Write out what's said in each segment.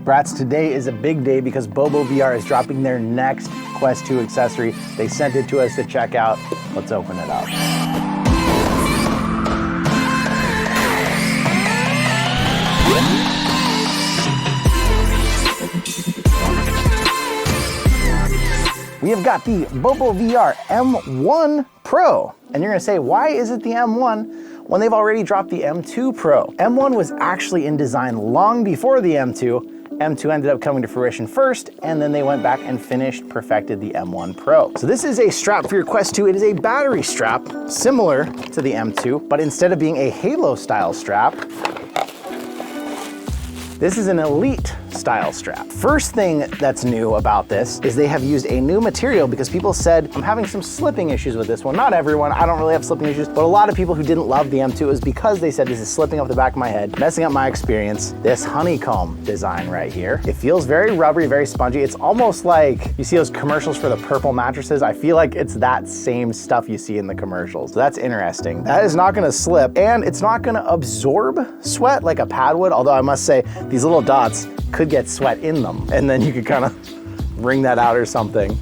Brats, today is a big day because BoboVR is dropping their next Quest 2 accessory. They sent it to us to check out. Let's open it up. We have got the BoboVR M1 Pro. And you're gonna say, why is it the M1 when they've already dropped the M2 Pro? M1 was actually in design long before the M2. M2 ended up coming to fruition first, and then they went back and perfected the M1 Pro. So this is a strap for your Quest 2. It is a battery strap, similar to the M2, but instead of being a Halo style strap, this is an Elite style strap. First thing that's new about this is they have used a new material because people said, I'm having some slipping issues with this one. Not everyone, I don't really have slipping issues, but a lot of people who didn't love the M2 is because they said this is slipping off the back of my head, messing up my experience. This honeycomb design right here. It feels very rubbery, very spongy. It's almost like, you see those commercials for the purple mattresses? I feel like it's that same stuff you see in the commercials. So that's interesting. That is not gonna slip, and it's not gonna absorb sweat like a pad would, although I must say, these little dots could get sweat in them, and then you could kind of wring that out or something.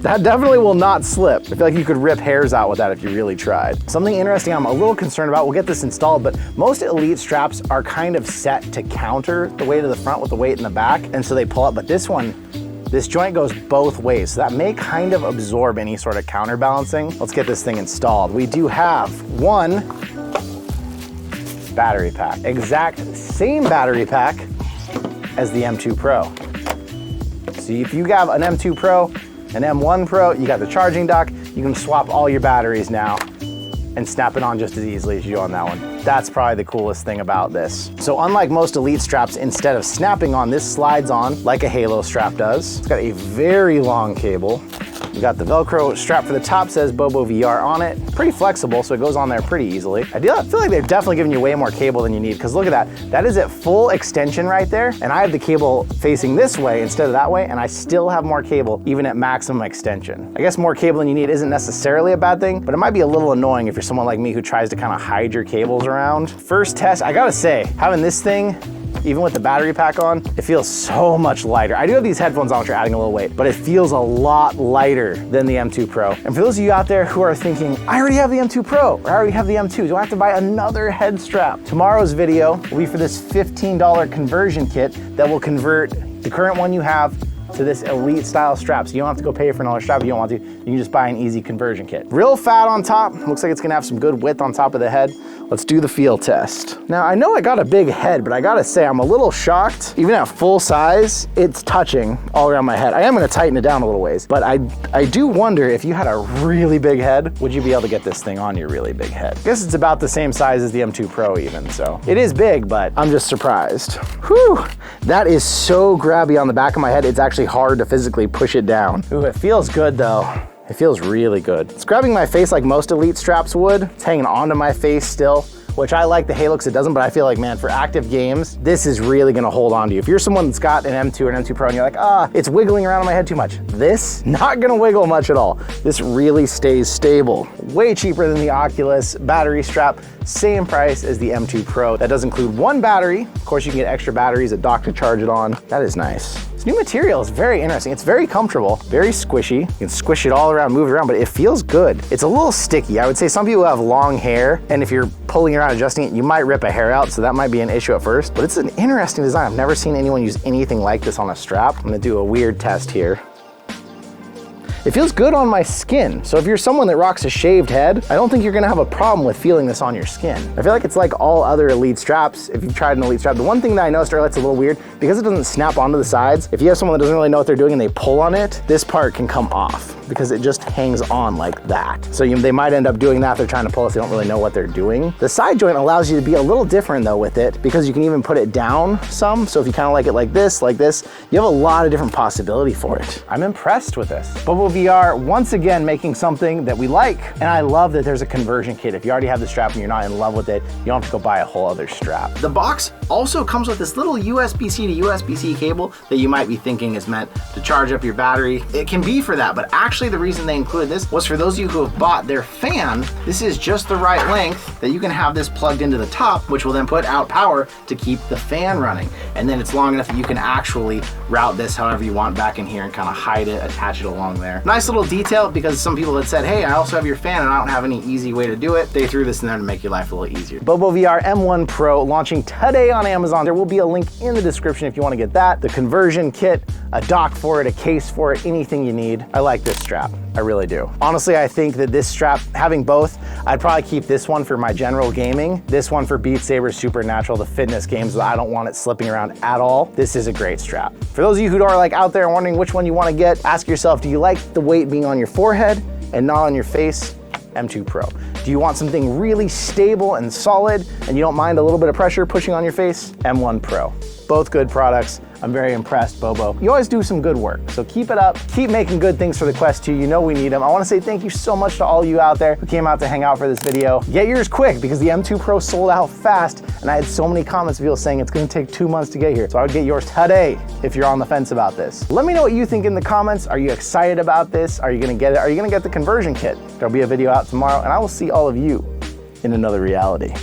That definitely will not slip. I feel like you could rip hairs out with that if you really tried. Something interesting I'm a little concerned about, we'll get this installed, but most Elite straps are kind of set to counter the weight of the front with the weight in the back, and so they pull up, but this one, this joint goes both ways, so that may kind of absorb any sort of counterbalancing. Let's get this thing installed. We do have one battery pack. Exact same battery pack as the M2 Pro. So if you have an M2 Pro, an M1 Pro, you got the charging dock, you can swap all your batteries now and snap it on just as easily as you do on that one. That's probably the coolest thing about this. So unlike most Elite straps, instead of snapping on, this slides on like a Halo strap does. It's got a very long cable. You got the Velcro strap for the top, says BoboVR on it. Pretty flexible, so it goes on there pretty easily. I feel like they've definitely given you way more cable than you need, because look at that. That is at full extension right there, and I have the cable facing this way instead of that way, and I still have more cable even at maximum extension. I guess more cable than you need isn't necessarily a bad thing, but it might be a little annoying if you're someone like me who tries to kind of hide your cables around. First test, I gotta say, having this thing, even with the battery pack on, it feels so much lighter. I do have these headphones on which are adding a little weight, but it feels a lot lighter than the M2 Pro. And for those of you out there who are thinking, I already have the M2 Pro, or I already have the M2, do I have to buy another head strap? Tomorrow's video will be for this $15 conversion kit that will convert the current one you have to this Elite style strap. So you don't have to go pay for another strap if you don't want to. You can just buy an easy conversion kit. Real fat on top. Looks like it's gonna have some good width on top of the head. Let's do the feel test. Now I know I got a big head, but I gotta say I'm a little shocked. Even at full size, it's touching all around my head. I am gonna tighten it down a little ways, but I do wonder if you had a really big head, would you be able to get this thing on your really big head? I guess it's about the same size as the M2 Pro even, so. It is big, but I'm just surprised. Whew, that is so grabby on the back of my head, it's actually hard to physically push it down. Ooh, it feels good though. It feels really good. It's grabbing my face like most Elite straps would. It's hanging onto my face still, which I like the Halo because it doesn't, but I feel like, man, for active games, this is really gonna hold on to you. If you're someone that's got an M2 or an M2 Pro and you're like, it's wiggling around in my head too much, this, not gonna wiggle much at all. This really stays stable. Way cheaper than the Oculus battery strap, same price as the M2 Pro. That does include one battery. Of course, you can get extra batteries, a dock to charge it on. That is nice. This new material is very interesting. It's very comfortable, very squishy. You can squish it all around, move it around, but it feels good. It's a little sticky. I would say some people have long hair, and if you're pulling around, adjusting it, you might rip a hair out, so that might be an issue at first, but it's an interesting design. I've never seen anyone use anything like this on a strap. I'm gonna do a weird test here. It feels good on my skin. So if you're someone that rocks a shaved head, I don't think you're gonna have a problem with feeling this on your skin. I feel like it's like all other Elite straps. If you've tried an Elite strap, the one thing that I noticed earlier that's a little weird, because it doesn't snap onto the sides, if you have someone that doesn't really know what they're doing and they pull on it, this part can come off because it just hangs on like that. So they might end up doing that if they're trying to pull if they don't really know what they're doing. The side joint allows you to be a little different though with it, because you can even put it down some. So if you kind of like it like this, you have a lot of different possibility for it. I'm impressed with this. BoboVR, once again, making something that we like. And I love that there's a conversion kit. If you already have the strap and you're not in love with it, you don't have to go buy a whole other strap. The box also comes with this little USB-C to USB-C cable that you might be thinking is meant to charge up your battery. It can be for that, but actually Actually, the reason they included this was for those of you who have bought their fan, this is just the right length that you can have this plugged into the top, which will then put out power to keep the fan running. And then it's long enough that you can actually route this however you want back in here and kind of hide it, attach it along there. Nice little detail, because some people had said, hey, I also have your fan and I don't have any easy way to do it. They threw this in there to make your life a little easier. BoboVR M1 Pro launching today on Amazon. There will be a link in the description if you want to get that. The conversion kit, a dock for it, a case for it, anything you need. I like this strap, I really do. Honestly, I think that this strap, having both, I'd probably keep this one for my general gaming, this one for Beat Saber, Supernatural, the fitness games that I don't want it slipping around at all. This is a great strap. For those of you who are like out there and wondering which one you want to get, ask yourself, do you like the weight being on your forehead and not on your face? M2 Pro. Do you want something really stable and solid and you don't mind a little bit of pressure pushing on your face? M1 Pro. Both good products. I'm very impressed, Bobo. You always do some good work, so keep it up. Keep making good things for the Quest 2. You know we need them. I want to say thank you so much to all you out there who came out to hang out for this video. Get yours quick, because the M2 Pro sold out fast, and I had so many comments of people saying it's going to take 2 months to get here. So I would get yours today if you're on the fence about this. Let me know what you think in the comments. Are you excited about this? Are you going to get it? Are you going to get the conversion kit? There'll be a video out tomorrow, and I will see all of you in another reality.